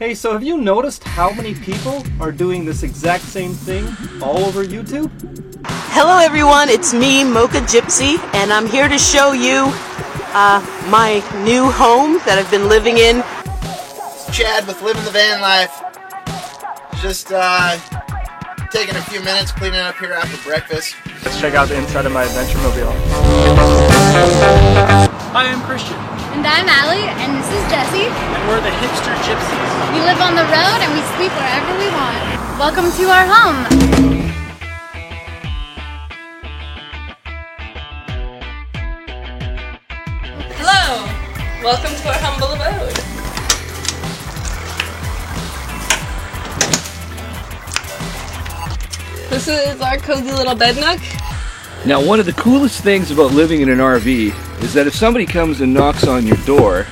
Hey, so have you noticed how many people are doing this exact same thing all over YouTube? Hello everyone, it's me, Mocha Gypsy, and I'm here to show you my new home that I've been living in. It's Chad with Living the Van Life. Just taking a few minutes cleaning up here after breakfast. Let's check out the inside of my adventure mobile. Hi, I'm Christian. And I'm Allie, and this is Jessie. And we're the Hipster Gypsies. We live on the road and we sleep wherever we want. Welcome to our home. Hello! Welcome to our humble abode. This is our cozy little bed nook. Now, one of the coolest things about living in an RV is that if somebody comes and knocks on your door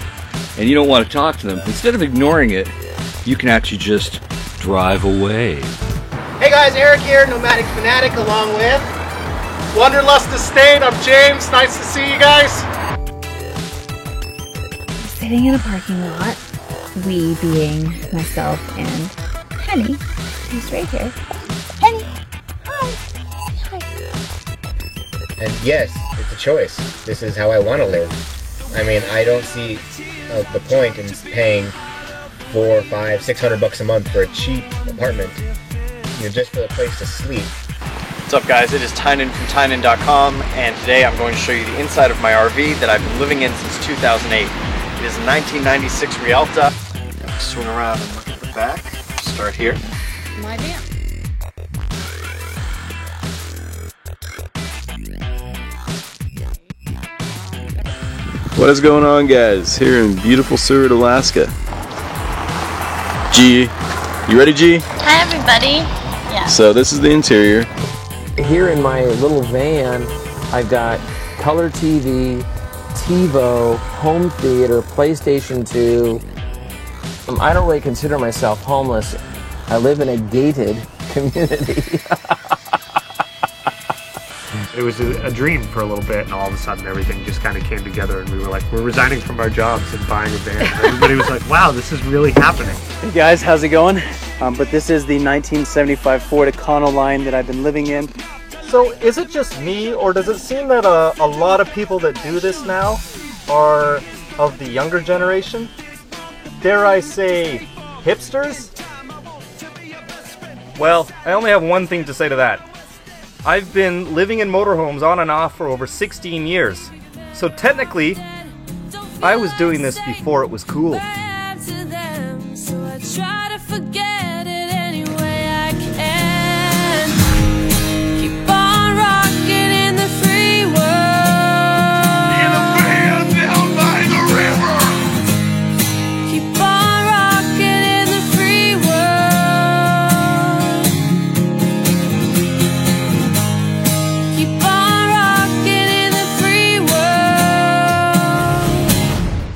and you don't want to talk to them, instead of ignoring it, you can actually just drive away. Hey guys, Eric here, Nomadic Fanatic, along with Wanderlust Estate. I'm James. Nice to see you guys. Sitting in a parking lot, we being myself and Penny, who's right here. Penny, hi. And yes, it's a choice. This is how I want to live. I mean, I don't see the point in paying $400, $500, $600 a month for a cheap apartment, you know, just for a place to sleep. What's up guys, it is Tynan from Tynan.com, and today I'm going to show you the inside of my RV that I've been living in since 2008. It is a 1996 Rialta. Swing around and look at the back. Start here. My van. What is going on, guys? Here in beautiful Seward, Alaska. G, you ready, G? Hi everybody. Yeah. So this is the interior. Here in my little van, I've got color TV, TiVo, home theater, PlayStation 2. I don't really consider myself homeless. I live in a gated community. It was a dream for a little bit, and all of a sudden everything just kind of came together, and we were like, we're resigning from our jobs and buying a van. Everybody was like, wow, this is really happening. Hey guys, how's it going? But this is the 1975 Ford Econoline that I've been living in. So is it just me, or does it seem that a lot of people that do this now are of the younger generation? Dare I say, hipsters? Well, I only have one thing to say to that. I've been living in motorhomes on and off for over 16 years. So technically, I was doing this before it was cool.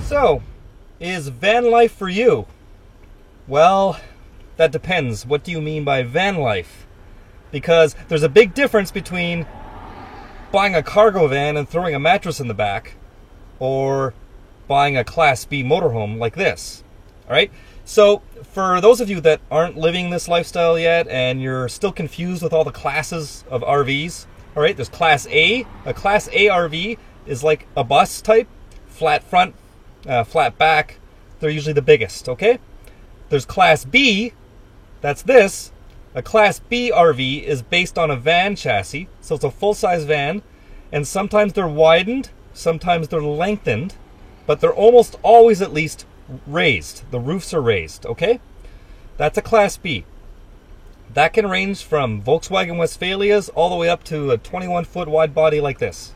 So, is van life for you? Well, that depends. What do you mean by van life? Because there's a big difference between buying a cargo van and throwing a mattress in the back, or buying a Class B motorhome like this. Alright? So, for those of you that aren't living this lifestyle yet, and you're still confused with all the classes of RVs, alright, there's Class A. A Class A RV is like a bus type, flat front, flat back. They're usually the biggest, okay? There's Class B, that's this. A Class B RV is based on a van chassis, so it's a full-size van, and sometimes they're widened, sometimes they're lengthened, but they're almost always at least raised. The roofs are raised, okay? That's a Class B. That can range from Volkswagen Westphalias all the way up to a 21-foot wide body like this.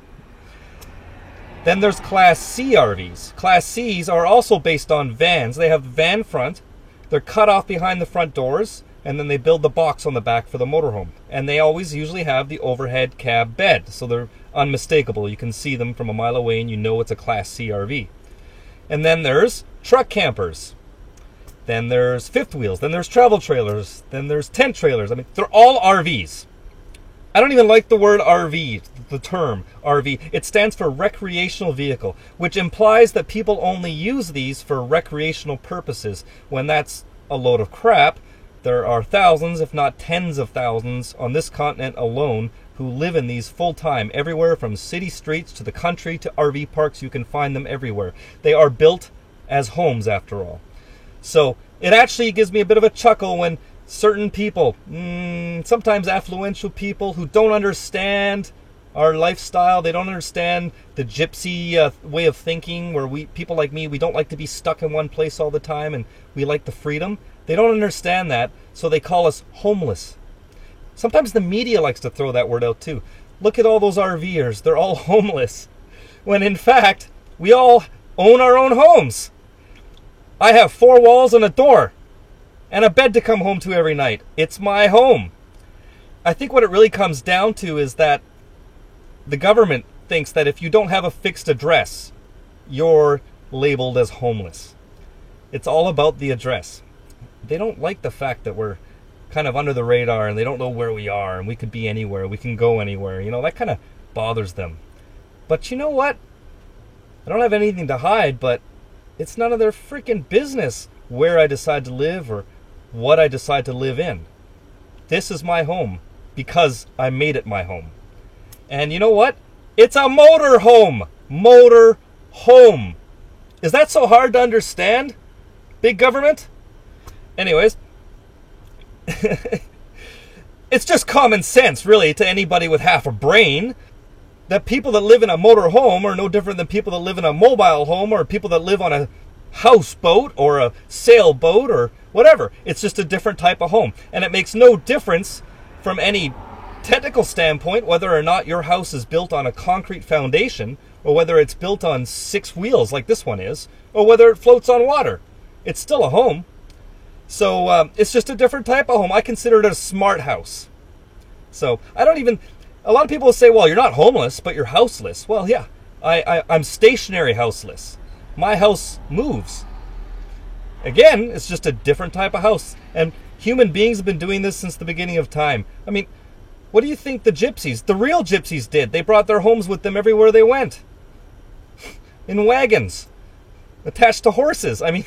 Then there's Class C RVs. Class Cs are also based on vans. They have van front. They're cut off behind the front doors, and then they build the box on the back for the motorhome. And they always usually have the overhead cab bed, so they're unmistakable. You can see them from a mile away and you know it's a Class C RV. And then there's truck campers. Then there's fifth wheels. Then there's travel trailers. Then there's tent trailers. I mean, they're all RVs. I don't even like the word RV, the term RV. It stands for recreational vehicle, which implies that people only use these for recreational purposes, when that's a load of crap. There are thousands, if not tens of thousands, on this continent alone who live in these full-time, everywhere from city streets to the country to RV parks. You can find them everywhere. They are built as homes, after all. So it actually gives me a bit of a chuckle when certain people, sometimes affluential people who don't understand our lifestyle, they don't understand the gypsy way of thinking, where people like me, we don't like to be stuck in one place all the time, and we like the freedom. They don't understand that, so they call us homeless. Sometimes the media likes to throw that word out too. Look at all those RVers, they're all homeless. When in fact, we all own our own homes. I have 4 walls and a door, and a bed to come home to every night. It's my home. I think what it really comes down to is that the government thinks that if you don't have a fixed address, you're labeled as homeless. It's all about the address. They don't like the fact that we're kind of under the radar and they don't know where we are and we could be anywhere, we can go anywhere. You know, that kind of bothers them. But you know what? I don't have anything to hide, but it's none of their freaking business where I decide to live or what I decide to live in. This is my home because I made it my home. And you know what? It's a motor home. Motor home. Is that so hard to understand? Big government? Anyways, it's just common sense, really, to anybody with half a brain, that people that live in a motor home are no different than people that live in a mobile home or people that live on a houseboat or a sailboat or whatever. It's just a different type of home. And it makes no difference from any technical standpoint whether or not your house is built on a concrete foundation or whether it's built on 6 wheels like this one is, or whether it floats on water. It's still a home. So it's just a different type of home. I consider it a smart house. So I don't even, a lot of people say, well, you're not homeless, but you're houseless. Well, yeah, I'm stationary houseless. My house moves. Again, it's just a different type of house. And human beings have been doing this since the beginning of time. I mean, what do you think the gypsies, the real gypsies, did? They brought their homes with them everywhere they went. In wagons, attached to horses. I mean,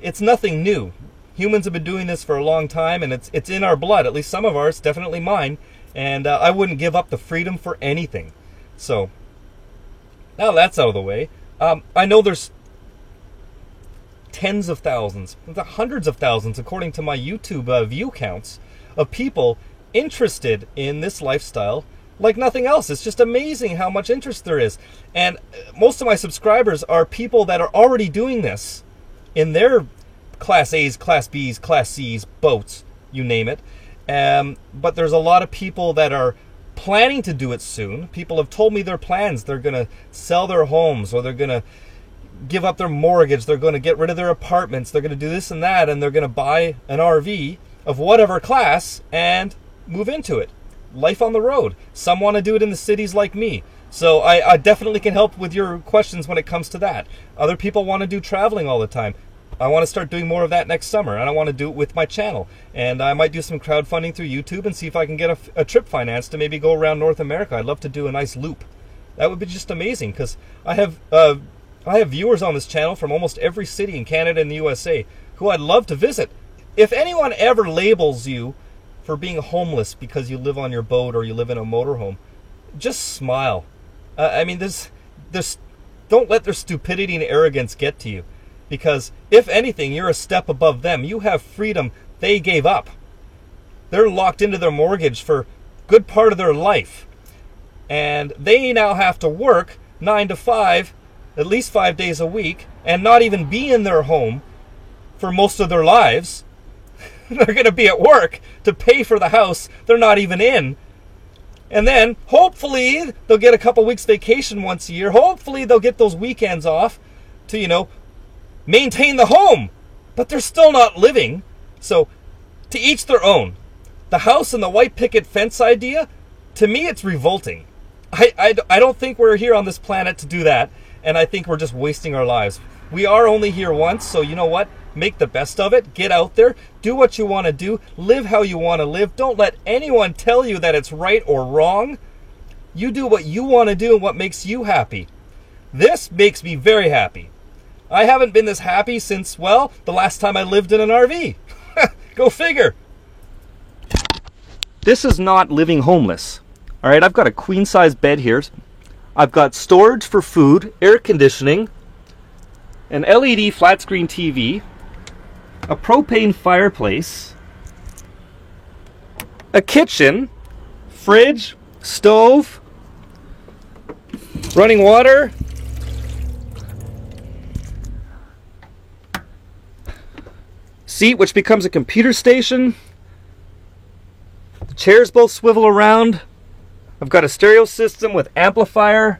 it's nothing new. Humans have been doing this for a long time, and it's in our blood. At least some of ours, definitely mine. And I wouldn't give up the freedom for anything. So, now that's out of the way. I know there's tens of thousands, hundreds of thousands, according to my YouTube view counts, of people interested in this lifestyle like nothing else. It's just amazing how much interest there is. And most of my subscribers are people that are already doing this in their Class A's, Class B's, Class C's, boats, you name it. But there's a lot of people that are planning to do it soon. People have told me their plans. They're going to sell their homes, or they're going to give up their mortgage. They're going to get rid of their apartments. They're going to do this and that, and they're going to buy an RV of whatever class and move into it. Life on the road. Some want to do it in the cities like me. So I definitely can help with your questions when it comes to that. Other people want to do traveling all the time. I want to start doing more of that next summer, and I want to do it with my channel. And I might do some crowdfunding through YouTube and see if I can get a trip financed to maybe go around North America. I'd love to do a nice loop. That would be just amazing, because I have viewers on this channel from almost every city in Canada and the USA who I'd love to visit. If anyone ever labels you for being homeless because you live on your boat or you live in a motorhome, just smile. I mean, don't let their stupidity and arrogance get to you. Because, if anything, you're a step above them. You have freedom they gave up. They're locked into their mortgage for a good part of their life. And they now have to work 9 to 5, at least 5 days a week, and not even be in their home for most of their lives. They're going to be at work to pay for the house they're not even in. And then, hopefully, they'll get a couple weeks vacation once a year. Hopefully, they'll get those weekends off to, maintain the home. But they're still not living. So, to each their own. The house and the white picket fence idea, to me, it's revolting. I don't think we're here on this planet to do that. And I think we're just wasting our lives. We are only here once, so you know what? Make the best of it. Get out there. Do what you want to do. Live how you want to live. Don't let anyone tell you that it's right or wrong. You do what you want to do and what makes you happy. This makes me very happy. I haven't been this happy since, well, the last time I lived in an RV. Go figure. This is not living homeless. All right, I've got a queen-size bed here. I've got storage for food, air conditioning, an LED flat-screen TV, a propane fireplace, a kitchen, fridge, stove, running water, seat which becomes a computer station. The chairs both swivel around. I've got a stereo system with amplifier,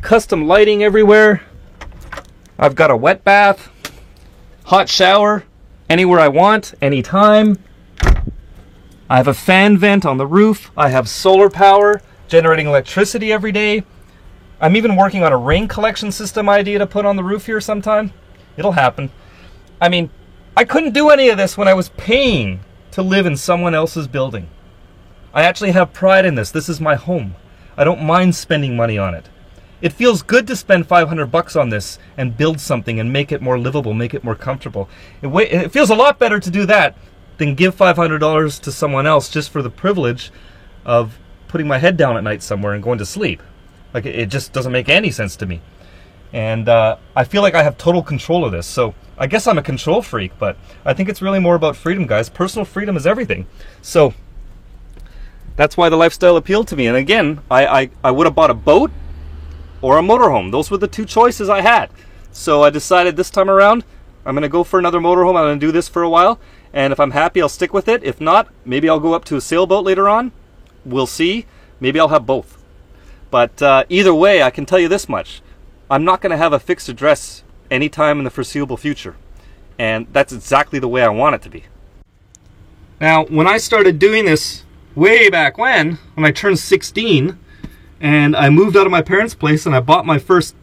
custom lighting everywhere. I've got a wet bath, hot shower, anywhere I want, anytime. I have a fan vent on the roof. I have solar power, generating electricity every day. I'm even working on a rain collection system idea to put on the roof here sometime. It'll happen. I mean, I couldn't do any of this when I was paying to live in someone else's building. I actually have pride in this. This is my home. I don't mind spending money on it. It feels good to spend $500 on this and build something and make it more livable, make it more comfortable. It feels a lot better to do that than give $500 to someone else just for the privilege of putting my head down at night somewhere and going to sleep. Like, it just doesn't make any sense to me. And I feel like I have total control of this. So I guess I'm a control freak, but I think it's really more about freedom, guys. Personal freedom is everything. So that's why the lifestyle appealed to me. And again, I would have bought a boat or a motorhome. Those were the two choices I had. So I decided this time around, I'm going to go for another motorhome. I'm going to do this for a while. And if I'm happy, I'll stick with it. If not, maybe I'll go up to a sailboat later on. We'll see. Maybe I'll have both. But either way, I can tell you this much. I'm not going to have a fixed address anytime in the foreseeable future. And that's exactly the way I want it to be. Now, when I started doing this way back when I turned 16, and I moved out of my parents' place and I bought my first,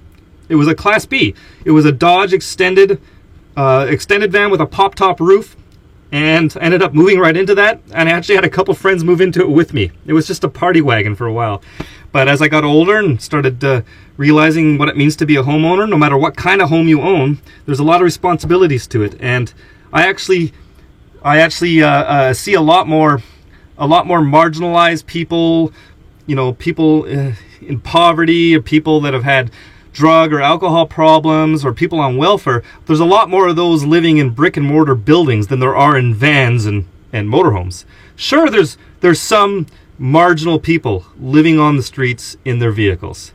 it was a Class B. It was a Dodge extended van with a pop-top roof, and ended up moving right into that, and I actually had a couple friends move into it with me. It was just a party wagon for a while. But as I got older and started realizing what it means to be a homeowner, no matter what kind of home you own, there's a lot of responsibilities to it. And I actually see a lot more marginalized people, you know, people in poverty, or people that have had drug or alcohol problems, or people on welfare. There's a lot more of those living in brick and mortar buildings than there are in vans and motorhomes. Sure, there's some marginal people living on the streets in their vehicles.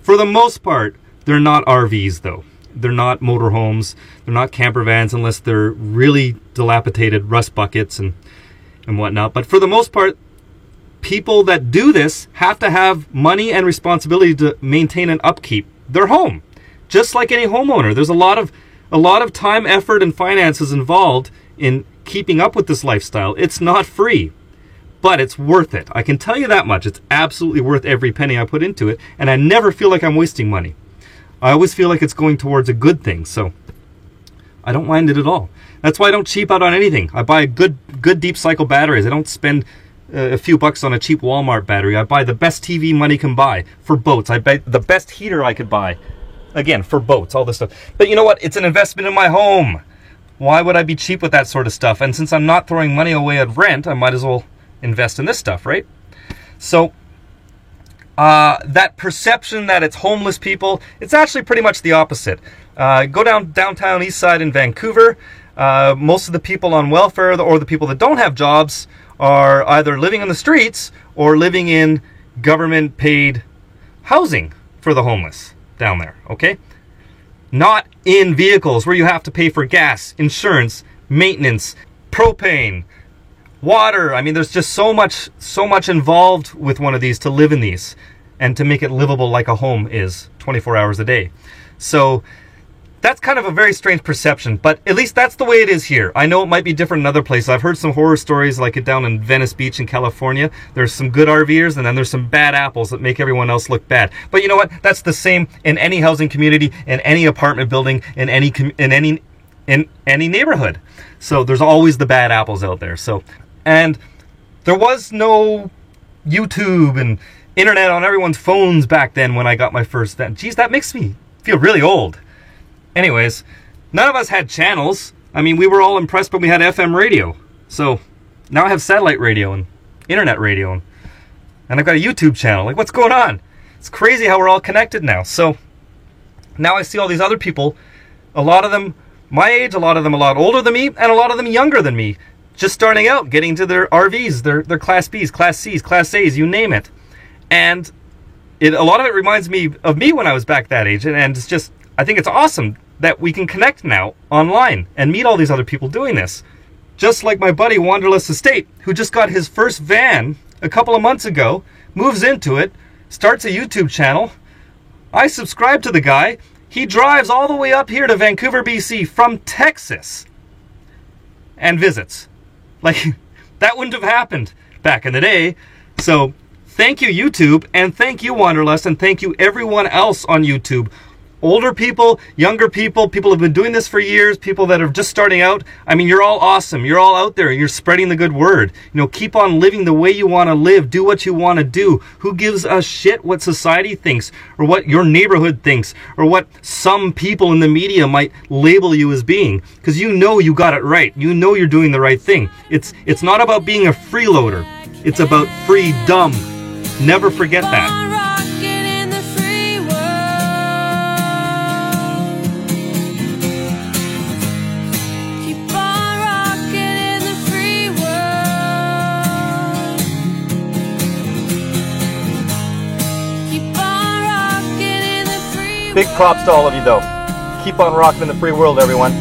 For the most part, they're not RVs though. They're not motorhomes. They're not camper vans unless they're really dilapidated rust buckets and whatnot. But for the most part, people that do this have to have money and responsibility to maintain and upkeep their home. Just like any homeowner, there's a lot of time, effort, and finances involved in keeping up with this lifestyle. It's not free, but it's worth it. I can tell you that much. It's absolutely worth every penny I put into it, and I never feel like I'm wasting money. I always feel like it's going towards a good thing, so I don't mind it at all. That's why I don't cheap out on anything. I buy good deep cycle batteries. I don't spend a few bucks on a cheap Walmart battery. I buy the best TV money can buy for boats. I buy the best heater I could buy, again, for boats, all this stuff. But you know what? It's an investment in my home. Why would I be cheap with that sort of stuff? And since I'm not throwing money away at rent, I might as well invest in this stuff, right? So that perception that it's homeless people, it's actually pretty much the opposite. Go downtown east side in Vancouver. Most of the people on welfare, or the people that don't have jobs, are either living on the streets or living in government-paid housing for the homeless down there, okay? Not in vehicles where you have to pay for gas, insurance, maintenance, propane, water. I mean, there's just so much involved with one of these to live in these and to make it livable like a home is 24 hours a day. So that's kind of a very strange perception, but at least that's the way it is here. I know it might be different in other places. I've heard some horror stories like it down in Venice Beach in California. There's some good RVers, and then there's some bad apples that make everyone else look bad. But you know what? That's the same in any housing community, in any apartment building, in any neighborhood. So there's always the bad apples out there. So, and there was no YouTube and internet on everyone's phones back then when I got my first van. Geez, that makes me feel really old. Anyways, none of us had channels. I mean, we were all impressed when we had FM radio. So now I have satellite radio and internet radio. And I've got a YouTube channel. Like, what's going on? It's crazy how we're all connected now. So now I see all these other people, a lot of them my age, a lot of them a lot older than me, and a lot of them younger than me, just starting out, getting to their RVs, their Class Bs, Class Cs, Class As, you name it. And a lot of it reminds me of me when I was back that age. And it's just, I think it's awesome that we can connect now online and meet all these other people doing this. Just like my buddy Wanderlust Estate, who just got his first van a couple of months ago, moves into it, starts a YouTube channel. I subscribe to the guy. He drives all the way up here to Vancouver, BC from Texas and visits. Like, that wouldn't have happened back in the day. So thank you, YouTube, and thank you, Wanderlust, and thank you everyone else on YouTube. Older people, younger people, people who have been doing this for years, people that are just starting out. I mean, you're all awesome. You're all out there. You're spreading the good word. You know, keep on living the way you want to live. Do what you want to do. Who gives a shit what society thinks, or what your neighborhood thinks, or what some people in the media might label you as being? Because you know you got it right. You know you're doing the right thing. It's not about being a freeloader. It's about freedom. Never forget that. Big props to all of you, though. Keep on rocking in the free world, everyone.